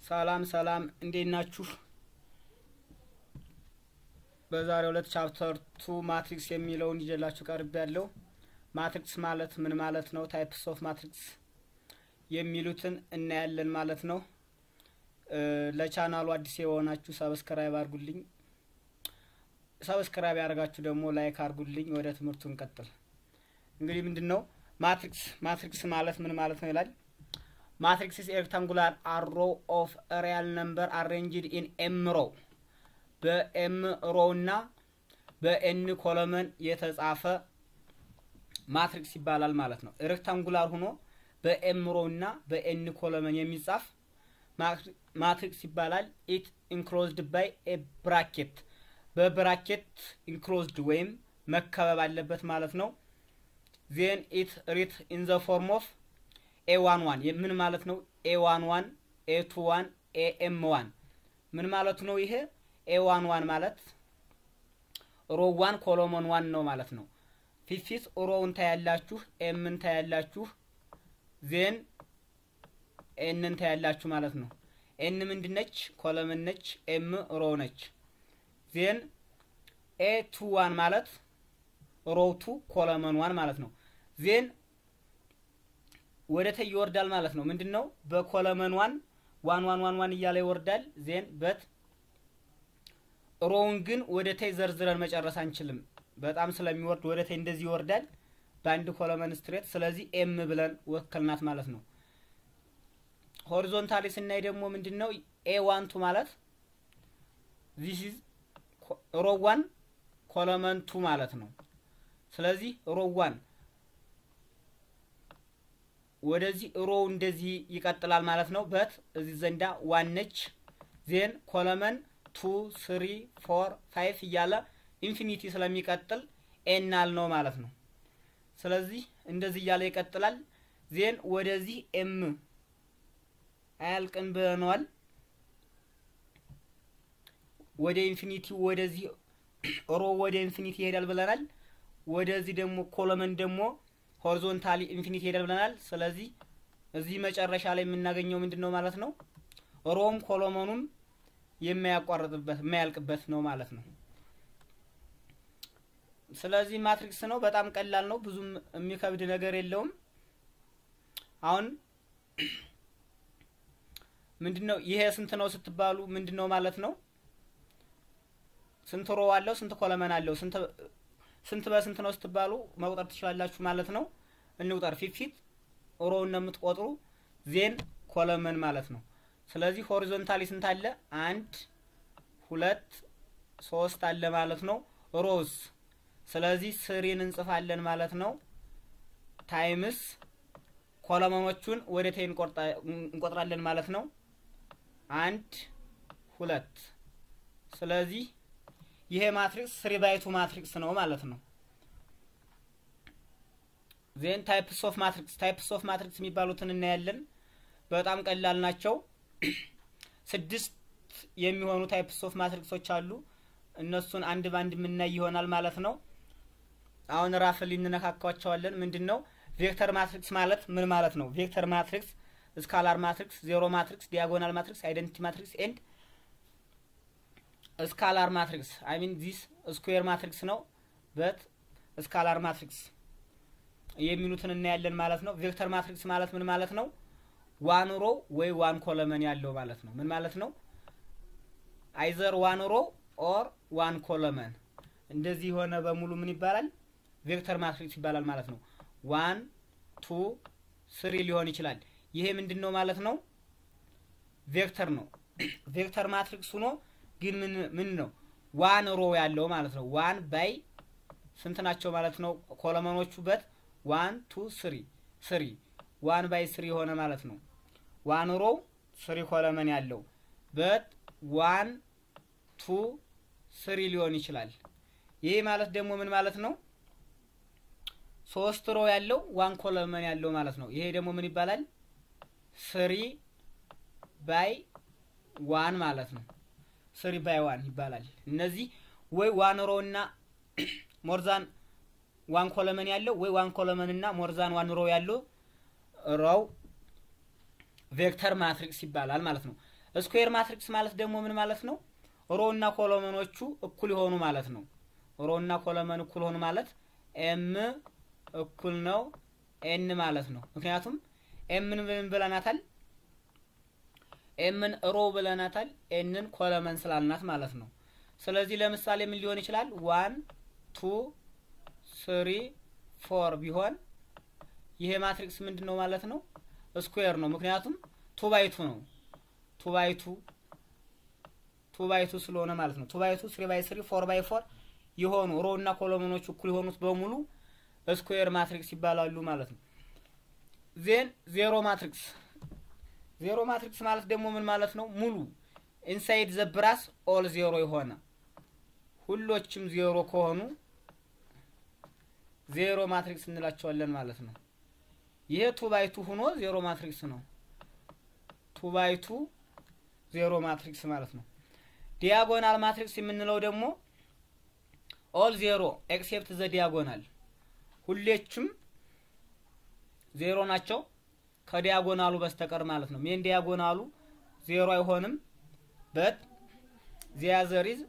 ሰላም ሰላም እንዴት ናችሁ? በዛሬው ዕለት ቻፕተር 2 ማትሪክስ የሚለውን ይዤላችሁ ቀርቤያለሁ። ማትሪክስ ማለት ምን ማለት ነው? ታይፕስ ኦፍ ማትሪክስ የሚሉትን እናያለን ማለት ነው። ለቻናሉ አዲስ የሆናችሁ ሰብስክራይብ አድርጉልኝ። ሰብስክራይብ ያደርጋችሁ ደግሞ ላይክ አድርጉልኝ። ወደ ትምህርቱ እንቀጥል። እንግዲህ ምንድነው ማትሪክስ ማለት ምን ማለት ነው ይላል። Matrix is a rectangular row of a real number arranged in m row. በm row እና በn ኮለመን የተጻፈ ማትሪክስ ይባላል ማለት ነው። ሬክታንጉላር ሆኖ በm row እና በn ኮለመን የሚጻፍ ማትሪክስ ይባላል። it enclosed by a bracket. በብራኬት enclosed ወይም መከበብ አለበት ማለት ነው። then it written in the form of A11 ምን ማለት ነው? A11 A21 AM1 ምን ማለት ነው? ይሄ A11 ማለት row 1 column 1 ነው ማለት ነው። ፊት ሮውን ታያላችሁ፣ ኤምን ታያላችሁ፣ ዜን ኤንን ታያላችሁ ማለት ነው። ኤን ምንድነች? ኮለመን ነች። ኤም ሮው ነች። ዜን A21 ማለት row 2 column 1 ማለት ነው። ዜን ወደ ታይ ይወርዳል ማለት ነው። ምንድነው? በኮለመን 1 እያለ ይወርዳል። ዜን በት ሮውን ግን ወደ ታይ ዘርዝረን መጨረስ አንችልም። በጣም ስለሚወርድ ወደ ታይ እንደዚህ ይወርዳል በአንድ ኮለመን ስትሬት። ስለዚህ ኤም ብለን ወከልናት ማለት ነው። ሆሪዞንታሊ ስናይ ደግሞ ምንድነው? A12 ማለት this is row 1 ኮለመን 2 ማለት ነው። ስለዚህ row 1 ወደዚህ ሮው እንደዚህ ይቀጥላል ማለት ነው። በት እዚህ ዘንዳ 1 ነች። ዜን ኮለመን 2 3 4 5 እያለ ኢንፊኒቲ ስለሚቀጥል ኤናል ነው ማለት ነው። ስለዚህ እንደዚህ እያለ ይቀጥላል። ዜን ወደዚህ ኤም አያልቅም ብለናል። ወደ ኢንፊኒቲ ወደዚህ ሮው ወደ ኢንፊኒቲ ይሄዳል ብለናል። ወደዚህ ደግሞ ኮለመን ደግሞ ሆሪዞንታሊ ኢንፊኒቲ ይሄዳል ብለናል። ስለዚህ እዚህ መጨረሻ ላይ የምናገኘው ምንድነው ማለት ነው? ሮም ኮለመኑም የማያልቅበት ነው ማለት ነው። ስለዚህ ማትሪክስ ነው። በጣም ቀላል ነው። ብዙም የሚከብድ ነገር የለውም። አሁን ምንድነው ይሄ ስንት ነው ስትባሉ ምንድነው ማለት ነው? ስንት ሮ አለው? ስንት ኮለመን አለው? ስንት በስንት ነው ስትባሉ መቁጠር ትችላላችሁ ማለት ነው። እንቁጠር። ፊት ሮውን ነው የምትቆጥሩ። ዜን ኮለመን ማለት ነው። ስለዚህ ሆሪዞንታሊ ስንት አለ? 1 2 3 አለ ማለት ነው። ሮዝ ስለዚህ 3 እንጽፋለን ማለት ነው። ታይምስ ኮለመኖቹን ወደ ታይ እንቆጥራለን ማለት ነው። 1 2 ስለዚህ ይሄ ማትሪክስ 3x2 ማትሪክስ ነው ማለት ነው። ዜን ታይፕስ ኦፍ ማትሪክስ የሚባሉትን እናያለን። በጣም ቀላል ናቸው። 6 የሚሆኑ ታይፕስ ኦፍ ማትሪክሶች አሉ። እነሱን አንድ ባንድ የምናይ ይሆናል ማለት ነው። አሁን ራፍሊ እንነካካቸዋለን። ምንድነው ቬክተር ማትሪክስ ማለት ምን ማለት ነው? ቬክተር ማትሪክስ፣ ስካላር ማትሪክስ፣ ዜሮ ማትሪክስ፣ ዲያጎናል ማትሪክስ፣ አይደንቲቲ ማትሪክስ ኤንድ ስካላር ማትሪክስ አይ ሚን ዚስ ስኩዌር ማትሪክስ ነው። በት ስካላር ማትሪክስ የሚሉትን እናያለን ማለት ነው። ቬክተር ማትሪክስ ማለት ምን ማለት ነው? ዋን ሮ ወይ ዋን ኮለመን ያለው ማለት ነው። ምን ማለት ነው? አይዘር ዋን ሮ ኦር ዋን ኮለመን እንደዚህ ሆነ በሙሉ ምን ይባላል? ቬክተር ማትሪክስ ይባላል ማለት ነው። 1 2 3 ሊሆን ይችላል። ይሄ ምንድነው ማለት ነው? ቬክተር ነው። ቬክተር ማትሪክስ ሆኖ ግን ምን ነው? ዋን ሮ ያለው ማለት ነው። 1 ባይ ስንት ናቸው ማለት ነው? ኮለመኖቹ በት 1 2 3 3 1 ባይ 3 ሆነ ማለት ነው። 1 ሮ 3 ኮለመን ያለው በት 1 2 3 ሊሆን ይችላል። ይሄ ማለት ደግሞ ምን ማለት ነው? 3 ሮ ያለው 1 ኮለመን ያለው ማለት ነው። ይሄ ደግሞ ምን ይባላል? 3 ባይ 1 ማለት ነው። 3 ባይ 1 ይባላል። እነዚህ ወይ 1 ሮ እና ሞርዛን 1 ኮለመን ያለው ወይ 1 ኮለመን እና ሞርዛን 1 ሮ ያለው ሮው ቬክተር ማትሪክስ ይባላል ማለት ነው። ስኩዌር ማትሪክስ ማለት ደግሞ ምን ማለት ነው? ሮ እና ኮለመኖቹ እኩል ይሆኑ ማለት ነው። ሮ እና ኮለመን እኩል ሆኑ ማለት ኤም እኩል ነው ኤን ማለት ነው። ምክንያቱም ኤምን ምን ብለናታል? ኤምን ሮ ብለናታል፣ ኤንን ኮለመን ስላልናት ማለት ነው። ስለዚህ ለምሳሌ ምን ሊሆን ይችላል? 1 2 3 4 ቢሆን ይሄ ማትሪክስ ምንድነው ማለት ነው? ስኩዌር ነው። ምክንያቱም 2 ባይ 2 ነው። 2 ባይ 2 ስለሆነ ማለት ነው። 2 ባይ 2 3 ባይ 3 4 ባይ 4 የሆኑ ሮ እና ኮለመኖች እኩል የሆኑት በሙሉ ስኩዌር ማትሪክስ ይባላሉ ማለት ነው። ዜን ዜሮ ማትሪክስ ማለት ደግሞ ምን ማለት ነው? ሙሉ ኢንሳይድ ዘ ብራስ ኦል ዜሮ የሆነ ሁሎችም ዜሮ ከሆኑ ዜሮ ማትሪክስ እንላቸዋለን ማለት ነው። ይሄ 2 ባይ 2 ሆኖ ዜሮ ማትሪክስ ነው። 2 ባይ 2 ዜሮ ማትሪክስ ማለት ነው። ዲያጎናል ማትሪክስ የምንለው ደግሞ ኦል ዜሮ ኤክሴፕት ዘ ዲያጎናል ሁሌችም ዜሮ ናቸው ከዲያጎናሉ በስተቀር ማለት ነው። ሜን ዲያጎናሉ ዜሮ አይሆንም በት ዚያዘሪዝ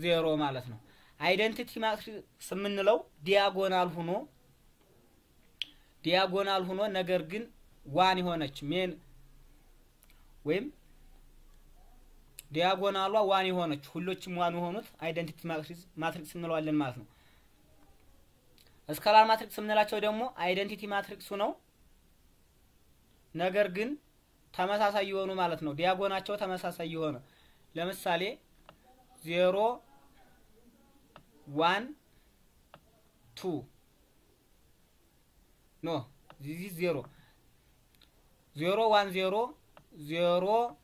ዜሮ ማለት ነው። አይደንቲቲ ማትሪክስ የምንለው ዲያጎናል ሆኖ ነገር ግን ዋን የሆነች ሜን ወይም ዲያጎናሏ ዋን የሆነች ሁሎችም ዋን የሆኑት አይደንቲቲ ማትሪክስ እንለዋለን ማለት ነው። ስካላር ማትሪክስ የምንላቸው ደግሞ አይደንቲቲ ማትሪክሱ ነው ነገር ግን ተመሳሳይ የሆኑ ማለት ነው። ዲያጎናቸው ተመሳሳይ የሆነ ለምሳሌ 0 1 2 ኖ this is 0 0 1 0 0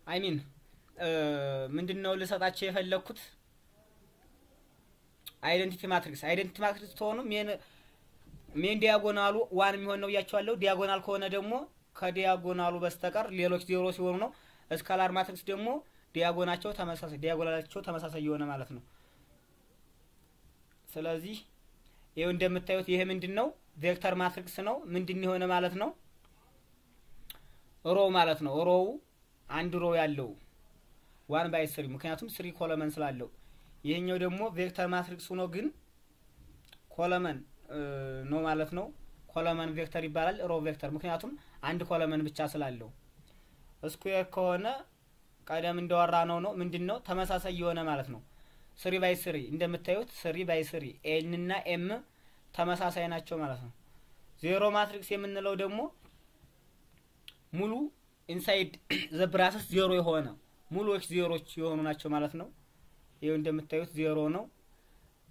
I mean ምንድነው ልሰጣችሁ የፈለኩት አይደንቲቲ ማትሪክስ ተሆኑ ሜን ዲያጎናሉ ዋን የሚሆን ነው ያያችኋለሁ። ዲያጎናል ከሆነ ደግሞ ከዲያጎናሉ በስተቀር ሌሎች ዜሮ ሲሆኑ ነው። ስካላር ማትሪክስ ደግሞ ዲያጎናላቸው ተመሳሳይ የሆነ ማለት ነው። ስለዚህ ይሄው እንደምታዩት ይሄ ምንድነው ቬክተር ማትሪክስ ነው። ምንድነው የሆነ ማለት ነው? ሮ ማለት ነው። ሮው አንድ ሮ ያለው 1 ባይ 3 ምክንያቱም 3 ኮለመን ስላለው። ይሄኛው ደግሞ ቬክተር ማትሪክስ ሆኖ ግን ኮለመን ነው ማለት ነው። ኮለመን ቬክተር ይባላል። ሮ ቬክተር ምክንያቱም አንድ ኮለመን ብቻ ስላለው። ስኩዌር ከሆነ ቀደም እንደወራ ነው ምንድነው ተመሳሳይ የሆነ ማለት ነው። 3 ባይ 3 እንደምታዩት 3 ባይ 3 ኤን እና ኤም ተመሳሳይ ናቸው ማለት ነው። ዜሮ ማትሪክስ የምንለው ደግሞ ሙሉ ኢንሳይድ ዘ ብራስስ ዜሮ የሆነ ሙሉዎች ዜሮች የሆኑ ናቸው ማለት ነው። ይሄው እንደምታዩት ዜሮ ነው።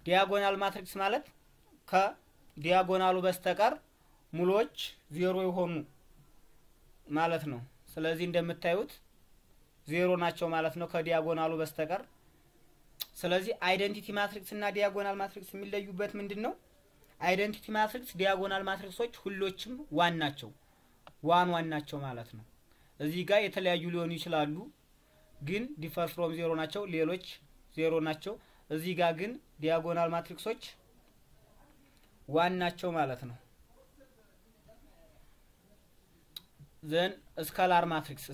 ዲያጎናል ማትሪክስ ማለት ከዲያጎናሉ በስተቀር ሙሉዎች ዜሮ የሆኑ ማለት ነው። ስለዚህ እንደምታዩት ዜሮ ናቸው ማለት ነው ከዲያጎናሉ በስተቀር። ስለዚህ አይደንቲቲ ማትሪክስ እና ዲያጎናል ማትሪክስ የሚለዩበት ምንድነው? አይደንቲቲ ማትሪክስ ዲያጎናል ማትሪክሶች ሁሎችም ዋን ናቸው ማለት ነው። እዚህ ጋር የተለያዩ ሊሆኑ ይችላሉ ግን ዲፈር ፍሮም ዜሮ ናቸው። ሌሎች ዜሮ ናቸው። እዚህ ጋር ግን ዲያጎናል ማትሪክሶች ዋን ናቸው ማለት ነው። ዘን ስካላር ማትሪክስ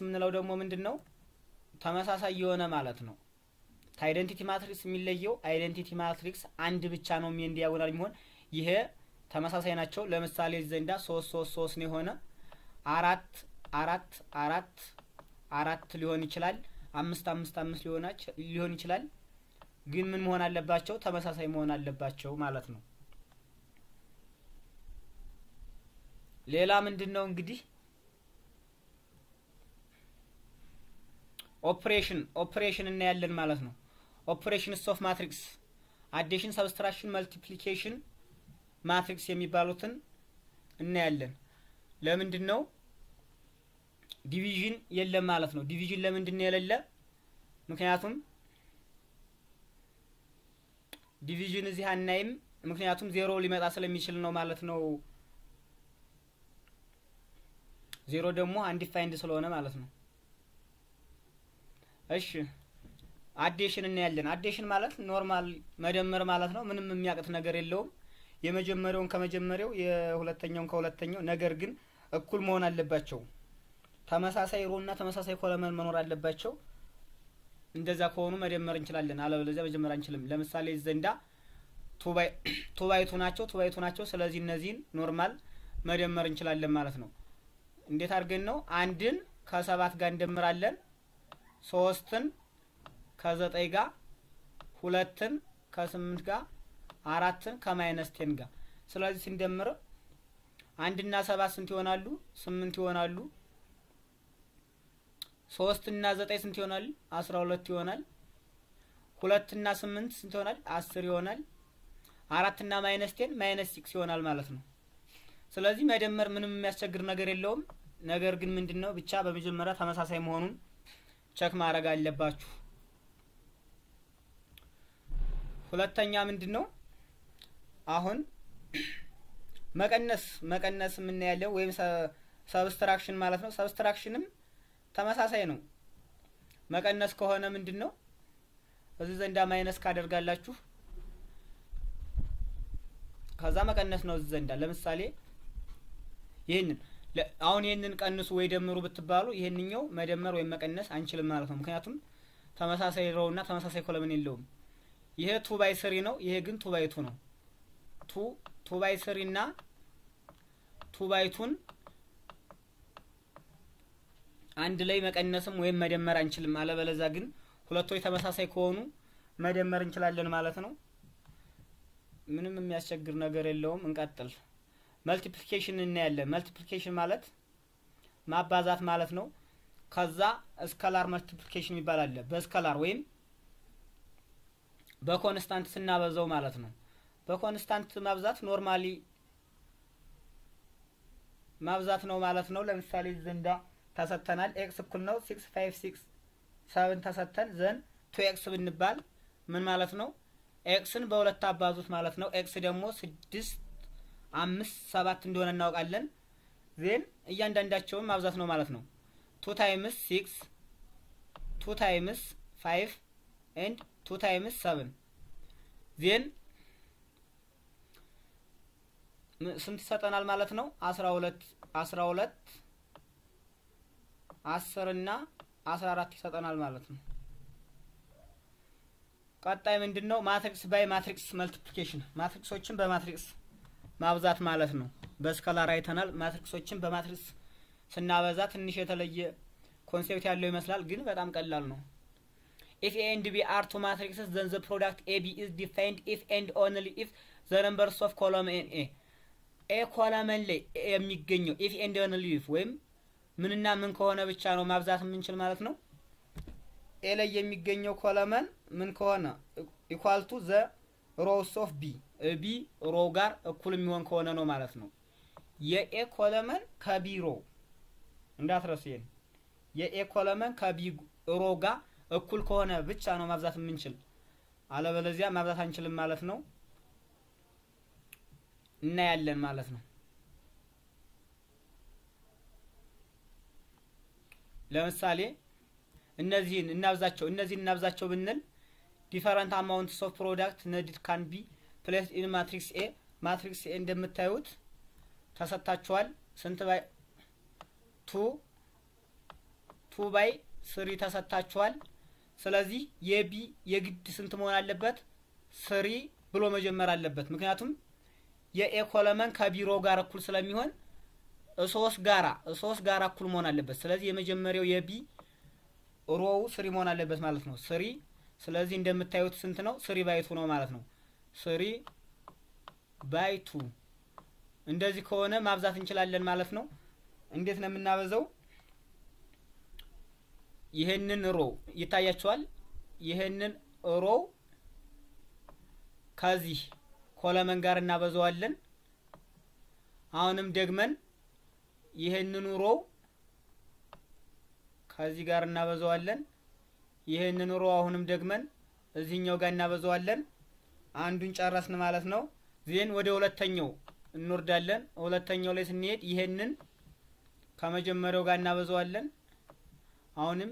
የምንለው ደግሞ ምንድነው? ተመሳሳይ የሆነ ማለት ነው። አይደንቲቲ ማትሪክስ የሚለየው አይደንቲቲ ማትሪክስ አንድ ብቻ ነው ሜን ዲያጎናል የሚሆን። ይሄ ተመሳሳይ ናቸው። ለምሳሌ ዘንዳ 3 3 3 ነው የሆነ 4 4 4 4 ሊሆን ይችላል። 5 5 5 ሊሆን ይችላል። ግን ምን መሆን አለባቸው? ተመሳሳይ መሆን አለባቸው ማለት ነው። ሌላ ምንድነው እንግዲህ ኦፕሬሽን እናያለን ማለት ነው። ኦፕሬሽንስ ኦፍ ማትሪክስ አዲሽን፣ ሰብስትራክሽን፣ መልቲፕሊኬሽን ማትሪክስ የሚባሉትን እናያለን። ለምንድነው ዲቪዥን የለም ማለት ነው? ዲቪዥን ለምንድነው የሌለ? ምክንያቱም ዲቪዥን እዚህ አናይም ምክንያቱም ዜሮ ሊመጣ ስለሚችል ነው ማለት ነው። ዜሮ ደግሞ አንዲፋይንድ ስለሆነ ማለት ነው። እሺ አዲሽን እናያለን። አዲሽን ማለት ኖርማል መደመር ማለት ነው። ምንም የሚያቅት ነገር የለውም። የመጀመሪያውን ከመጀመሪያው የሁለተኛውን ከሁለተኛው ነገር ግን እኩል መሆን አለባቸው። ተመሳሳይ ሮና ተመሳሳይ ኮለመን መኖር አለባቸው። እንደዛ ከሆኑ መደመር እንችላለን። አለበለዚያ መጀመር አንችልም። ለምሳሌ ዘንዳ ቱባይቱ ናቸው። ስለዚህ እነዚህን ኖርማል መደመር እንችላለን ማለት ነው። እንዴት አድርገን ነው? አንድን ከ7 ጋር እንደምራለን፣ 3ን ከ9 ጋር፣ 2ን ከ8 ጋር፣ 4ን ከ-10 ጋር። ስለዚህ ስንደምር 1 እና 7 ስንት ይሆናሉ? 8 ይሆናሉ። 3 እና 9 ስንት ይሆናል? 12 ይሆናል። 2 እና 8 ስንት ይሆናል? 10 ይሆናል። 4 እና -10 -6 ይሆናል ማለት ነው። ስለዚህ መደመር ምንም የሚያስቸግር ነገር የለውም። ነገር ግን ምንድነው ብቻ በመጀመሪያ ተመሳሳይ መሆኑን ቸክ ማድረግ አለባችሁ። ሁለተኛ ምንድነው አሁን መቀነስ ምን ያለው ወይም ሰብስትራክሽን ማለት ነው። ሰብስትራክሽንም ተመሳሳይ ነው። መቀነስ ከሆነ ምንድነው እዚህ ዘንዳ ማይነስ ካደርጋላችሁ ከዛ መቀነስ ነው እዚህ ዘንዳ። ለምሳሌ ይሄንን ቀንሱ ወይ ደምሩ ብትባሉ ይሄንኛው መደመር ወይ መቀነስ አንችልም ማለት ነው። ምክንያቱም ተመሳሳይ ሮውና ተመሳሳይ ኮለመን የለውም። ይሄ 2/3 ነው፣ ይሄ ግን 2/2 ነው። 2/3 እና 2/2ን አንድ ላይ መቀነስም ወይም መደመር አንችልም። አለበለዚያ ግን ሁለቶች ተመሳሳይ ከሆኑ መደመር እንችላለን ማለት ነው። ምንም የሚያስቸግር ነገር የለውም። እንቀጥል። መልቲፕሊኬሽን እናያለን። መልቲፕሊኬሽን ማለት ማባዛት ማለት ነው። ከዛ ስካላር መልቲፕሊኬሽን ይባላል። በስካላር ወይም በኮንስታንት ስናበዛው ማለት ነው። በኮንስታንት ማብዛት ኖርማሊ ማብዛት ነው ማለት ነው። ለምሳሌ ዘንዳ ተሰተናል x እኩል ነው 6 5 6 7 ተሰተን ዘን 2x ብንባል ምን ማለት ነው? ኤክስን በሁለት አባዙት ማለት ነው። ኤክስ ደግሞ 6 5 7 እንደሆነ እናውቃለን። ዜን እያንዳንዳቸውን ማብዛት ነው ማለት ነው። 2 times 6 2 times 5 and 2 times 7 ዜን ስንት ይሰጠናል ማለት ነው? 12 10 እና 14 ይሰጠናል ማለት ነው። ቀጣይ ምንድነው? ማትሪክስ ባይ ማትሪክስ መልቲፕሊኬሽን፣ ማትሪክሶችን በማትሪክስ ማብዛት ማለት ነው። በስካላር አይተናል። ማትሪክሶችን በማትሪክስ ስናበዛ ትንሽ የተለየ ኮንሴፕት ያለው ይመስላል፣ ግን በጣም ቀላል ነው። if a and b are two matrices then the product ab is defined if and only if the numbers of column in a column ላይ የሚገኘው if and only if ወይም ምንና ምን ከሆነ ብቻ ነው ማብዛት የምንችል ማለት ነው። ኤ ላይ የሚገኘው ኮለመን ምን ከሆነ ኢኳል ቱ ዘ ሮውስ ኦፍ ቢ ቢ ሮ ጋር እኩል የሚሆን ከሆነ ነው ማለት ነው። የኤ ኮለመን ከቢ ሮ እንዳትረሱ። የኤ ኮለመን ከቢ ሮ ጋር እኩል ከሆነ ብቻ ነው ማብዛት የምንችል፣ አለበለዚያ ማብዛት አንችልም ማለት ነው። እናያለን ማለት ነው። ለምሳሌ እነዚህን እናብዛቸው ብንል ዲፈረንት አማውንትስ ኦፍ ፕሮዳክት ነዲድ ካን ቢ ፕሌስድ ኢን ማትሪክስ ኤ። ማትሪክስ ኤ እንደምታዩት ተሰጣችኋል። ስንት ባይ 2 ባይ 3 ተሰጣችኋል። ስለዚህ የቢ የግድ ስንት መሆን አለበት? 3 ብሎ መጀመር አለበት። ምክንያቱም የኤ ኮለመን ከቢሮ ጋር እኩል ስለሚሆን 3 ጋራ እኩል መሆን አለበት። ስለዚህ የመጀመሪያው የቢ ሮው 3 መሆን አለበት ማለት ነው። 3 ስለዚህ እንደምታዩት ስንት ነው? 3 ባይ 2 ነው ማለት ነው። 3 ባይ 2 እንደዚህ ከሆነ ማብዛት እንችላለን ማለት ነው። እንዴት ነው የምናበዛው? ይሄንን ሮ ይታያችኋል። ይሄንን ሮ ከዚህ ኮለመን ጋር እናበዛዋለን። አሁንም ደግመን ይሄንን ሮ ከዚህ ጋር እናበዛዋለን። ይሄንን ሮ አሁንም ደግመን እዚህኛው ጋር እናበዛዋለን። አንዱን ጨረስን ማለት ነው። ዜን ወደ ሁለተኛው እንወርዳለን። ሁለተኛው ላይ ስንሄድ ይሄንን ከመጀመሪያው ጋር እናበዛዋለን። አሁንም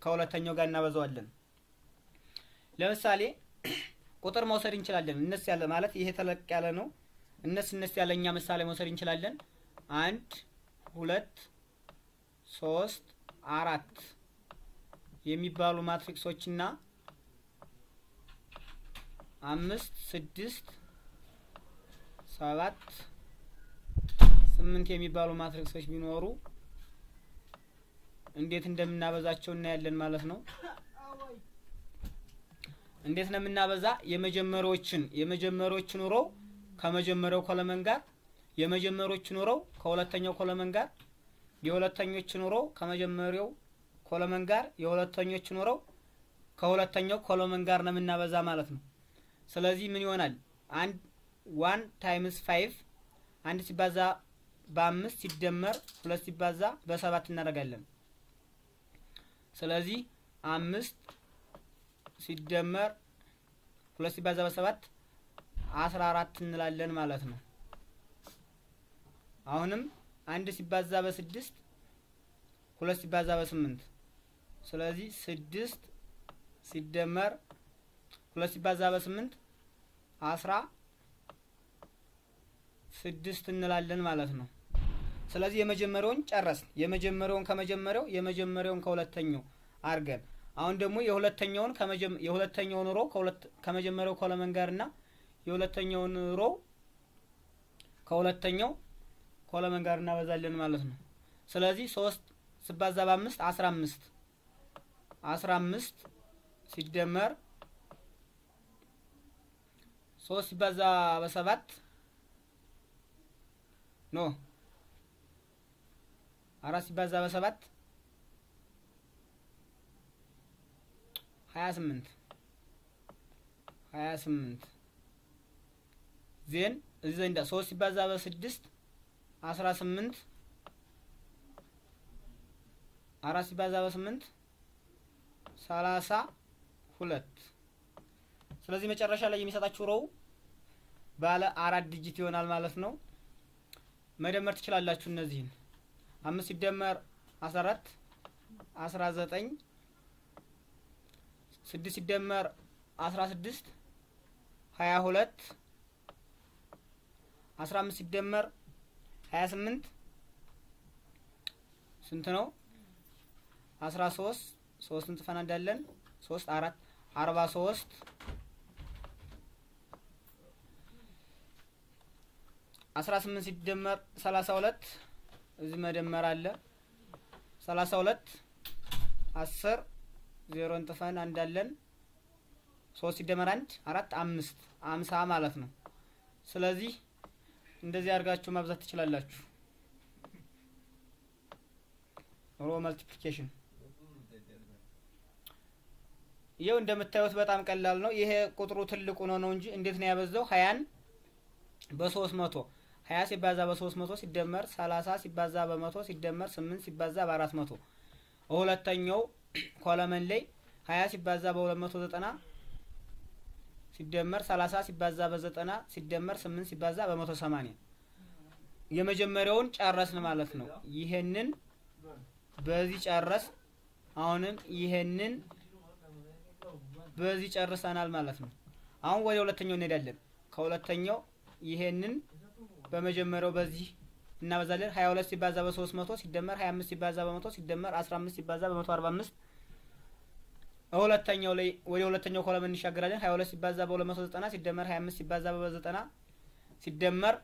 ከሁለተኛው ጋር እናበዛዋለን። ለምሳሌ ቁጥር መውሰድ እንችላለን። እነስ ያለ ማለት ይሄ ተለቅ ያለ ነው። እነስ ያለኛ ምሳሌ መውሰድ እንችላለን። 1 2 3 4 የሚባሉ ማትሪክሶችና 5 6 7 8 የሚባሉ ማትሪክሶች ቢኖሩ እንዴት እንደምናበዛቸው እናያለን ማለት ነው። እንዴት ነው የምናበዛ? የመጀመሪያዎችን ሮ ከመጀመሪያው ኮለመን ጋር፣ የመጀመሪያዎችን ሮ ከሁለተኛው ኮለመን ጋር፣ የሁለተኞችን ሮ ከመጀመሪያው ኮለመን ጋር፣ የሁለተኞችን ሮ ከሁለተኛው ኮለመን ጋር ነው የምናበዛ ማለት ነው። ስለዚህ ምን ይሆናል? 1 ታይምስ 5 1 ሲባዛ በ5 ሲደመር 2 ሲባዛ በ7 እናደርጋለን። ስለዚህ 5 ሲደመር 2 ሲባዛ በ7 14 እንላለን ማለት ነው። አሁንም 1 ሲባዛ በ6 2 ሲባዛ በ8 ስለዚህ 6 ሲደመር 2 ሲባዛ በ8 16 እንላለን ማለት ነው። ስለዚህ የመጀመሪያውን ጨረስን። የመጀመሪያውን ከመጀመሪያው የመጀመሪያውን ከሁለተኛው አርገን አሁን ደግሞ የሁለተኛውን ሮ ከመጀመሪያው ኮለመን ጋርና የሁለተኛውን ሮ ከሁለተኛው ኮለመን ጋር እናበዛለን ማለት ነው። ስለዚህ 3 ሲባዛ በ5 15 ሲደመር 3 ሲባዛ በ7 ኖ 4 ሲባዛ በ7 28 ዜን እዚህ እንደ 3 ሲባዛ በ6 18 4 ሲባዛ በ8 32 ስለዚህ መጨረሻ ላይ የሚሰጣችሁ ሮው ባለ 4 ዲጂት ይሆናል ማለት ነው። መደመር ትችላላችሁ እነዚህን 5 ሲደመር 14 19 6 ሲደመር 16 22 15 ሲደመር 28 ስንት ነው? 13 3 እንጥፈና እንዳለን 3 4 43 18 ሲደመር 32 እዚህ መደመር አለ 32 10 0 እንጥፈን እንዳለን 3 ሲደመር 1 4 5 50 ማለት ነው። ስለዚህ እንደዚህ አድርጋችሁ ማብዛት ትችላላችሁ። ሮ መልቲፕሊኬሽን ይሄው እንደምታዩት በጣም ቀላል ነው። ይሄ ቁጥሩ ትልቁ ነው እንጂ እንዴት ነው ያበዛው? 20 በ300 20 ሲባዛ በ300 ሲደመር 30 ሲባዛ በ100 ሲደመር 8 ሲባዛ በ400 ሁለተኛው ኮለመን ላይ 20 ሲባዛ በ290 ሲደመር 30 ሲባዛ በ90 ሲደመር 8 ሲባዛ በ180 የመጀመሪያውን ጨረስን ማለት ነው። ይሄንን በዚህ ጨረስ። አሁንም ይሄንን በዚህ ጨርሰናል ማለት ነው። አሁን ወደ ሁለተኛው እንሄዳለን። ከሁለተኛው ይሄንን በመጀመሪያው በዚህ እናበዛለን። 22 ሲባዛ በ300 ሲደመር 25 ሲባዛ በ100 ሲደመር 15 ሲባዛ በ145 ሁለተኛው ላይ ወደ ሁለተኛው ኮለም እንሻገራለን። 22 ሲባዛ በ290 ሲደመር 25 ሲባዛ በ90 ሲደመር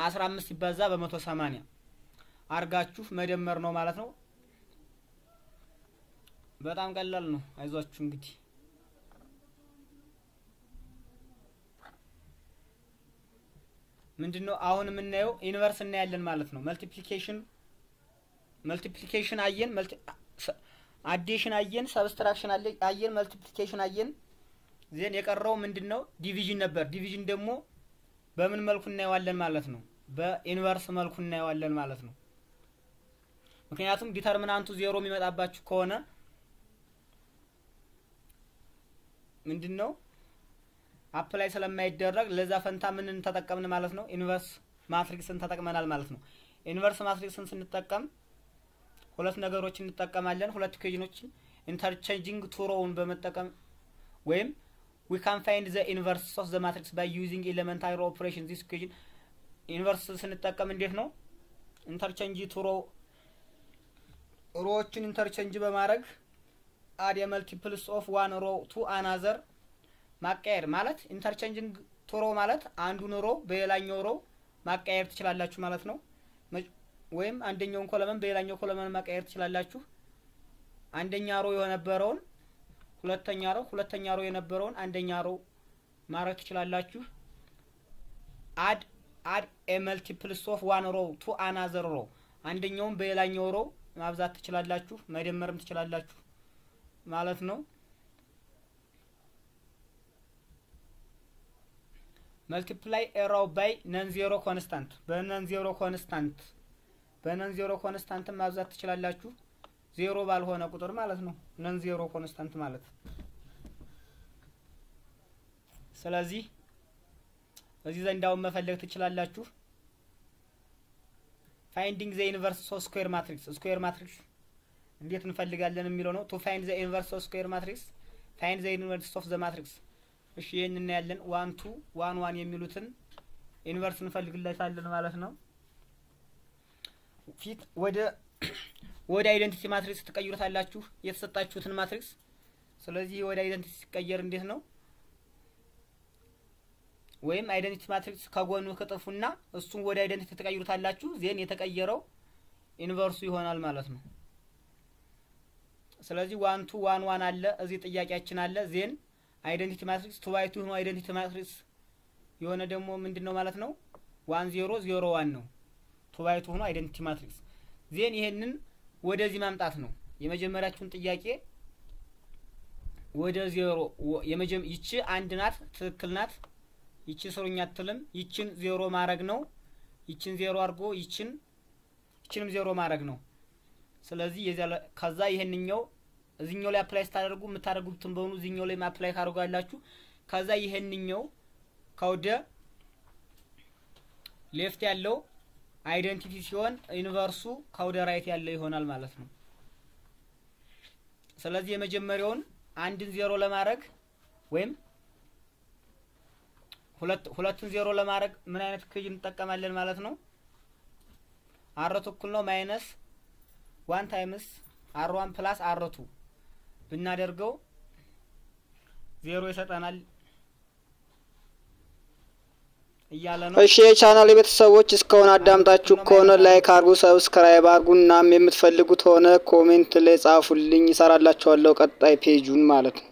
15 ሲባዛ በ180 አርጋችሁ መደመር ነው ማለት ነው። በጣም ቀላል ነው። አይዟችሁ እንግዲህ ምንድነው አሁን የምናየው ኢንቨርስ እናያለን ማለት ነው። መልቲፕሊኬሽን አየን፣ አዲሽን አየን፣ ሰብስትራክሽን አየን፣ መልቲፕሊኬሽን አየን። ዜን የቀረው ምንድነው ዲቪዥን ነበር። ዲቪዥን ደግሞ በምን መልኩ እናየዋለን ማለት ነው? በኢንቨርስ መልኩ እናየዋለን ማለት ነው። ምክንያቱም ዲተርሚናንቱ 0 የሚመጣባችሁ ከሆነ ምንድነው አፕላይ ስለማይደረግ ለዛ ፈንታ ምን ተጠቀምን ማለት ነው? ኢንቨርስ ማትሪክስን ተጠቅመናል ማለት ነው። ኢንቨርስ ማትሪክስን ስንጠቀም ሁለት ነገሮችን እንጠቀማለን። ሁለት ኢኩዌሽኖችን ኢንተርቼንጂንግ ቱ ሮውን በመጠቀም ወይም we can find the inverse of the matrix by using elementary operation this equation inverse ስንጠቀም እንዴት ነው interchange to row ሮዎችን interchange በማድረግ add a multiples of one row to another ማቀየር ማለት interchanging to row ማለት አንዱን ሮ በሌላኛው ሮ ማቀየር ትችላላችሁ ማለት ነው ወይም አንደኛውን ኮለመን በሌላኛው ኮለመን ማቀየር ትችላላችሁ አንደኛ ሮ የነበረውን ሁለተኛ ሮ የነበረውን አንደኛ ሮ ማረክ ትችላላችሁ add a multiples of one row to another row አንደኛውን በሌላኛው ሮ ማብዛት ትችላላችሁ መደመርም ትችላላችሁ ማለት ነው multiply a row by non-zero constant በnon-zero constant ማብዛት ትችላላችሁ ዜሮ ባልሆነ ቁጥር ማለት ነው non-zero constant ማለት ስለዚህ እዚህ ዘንዳው መፈለግ ትችላላችሁ finding the inverse of square matrix እንዴት እንፈልጋለን የሚለው ነው to find the inverse of square matrix find the inverse of the matrix እሺ ይሄንን ያለን 1 2 1 1 የሚሉትን ኢንቨርስ እንፈልግላታለን ማለት ነው ፊት ወደ አይደንቲቲ ማትሪክስ ተቀይሩታላችሁ የተሰጣችሁትን ማትሪክስ ስለዚህ ወደ አይደንቲቲ ሲቀየር እንዴት ነው ወይም አይደንቲቲ ማትሪክስ ከጎኑ ከጥፉና እሱን ወደ አይደንቲቲ ተቀይሩታላችሁ ዜን የተቀየረው ኢንቨርሱ ይሆናል ማለት ነው ስለዚህ 1 2 1 1 አለ እዚህ ጥያቄያችን አለ ዜን አይደንቲቲ ማትሪክስ 2 by 2 ነው አይደንቲቲ ማትሪክስ የሆነ ደግሞ ምንድነው ማለት ነው 1 0 0 1 ነው 2 by 2 ነው አይደንቲቲ ማትሪክስ ዜን ይሄንን ወደዚህ ማምጣት ነው የመጀመሪያችሁን ጥያቄ ወደ 0 ይቺ አንድ ናት ትክክል ናት ይቺ ስሩኛ አትልም ይቺን 0 ማድረግ ነው ይቺን 0 አድርጎ ይቺንም 0 ማድረግ ነው ስለዚህ ከዛ ይሄንኛው እዚህኛው ላይ አፕላይ ታደርጉ የምታደርጉትን በሆኑ እዚህኛው ላይ አፕላይ ካደርጋላችሁ ከዛ ይሄንኛው ከወደ ሌፍት ያለው አይደንቲቲ ሲሆን ኢንቨርሱ ከወደ ራይት ያለው ይሆናል ማለት ነው ስለዚህ የመጀመሪያውን አንድን 0 ለማድረግ ወይም ሁለቱን 0 ለማድረግ ምን አይነት ኢኩዌሽን እንጠቀማለን ማለት ነው r2 እኩል ነው ማይነስ 1 ታይምስ r1 ፕላስ r2 ብናደርገው 0 ይሰጣናል እያለ ነው እሺ የቻናል ቤተሰቦች እስከሆነ አዳምጣችሁ ከሆነ ላይክ አድርጉ ሰብስክራይብ አድርጉና የምትፈልጉት ሆነ ኮሜንት ላይ ጻፉልኝ ይሰራላችኋለሁ ቀጣይ ፔጁን ማለት ነው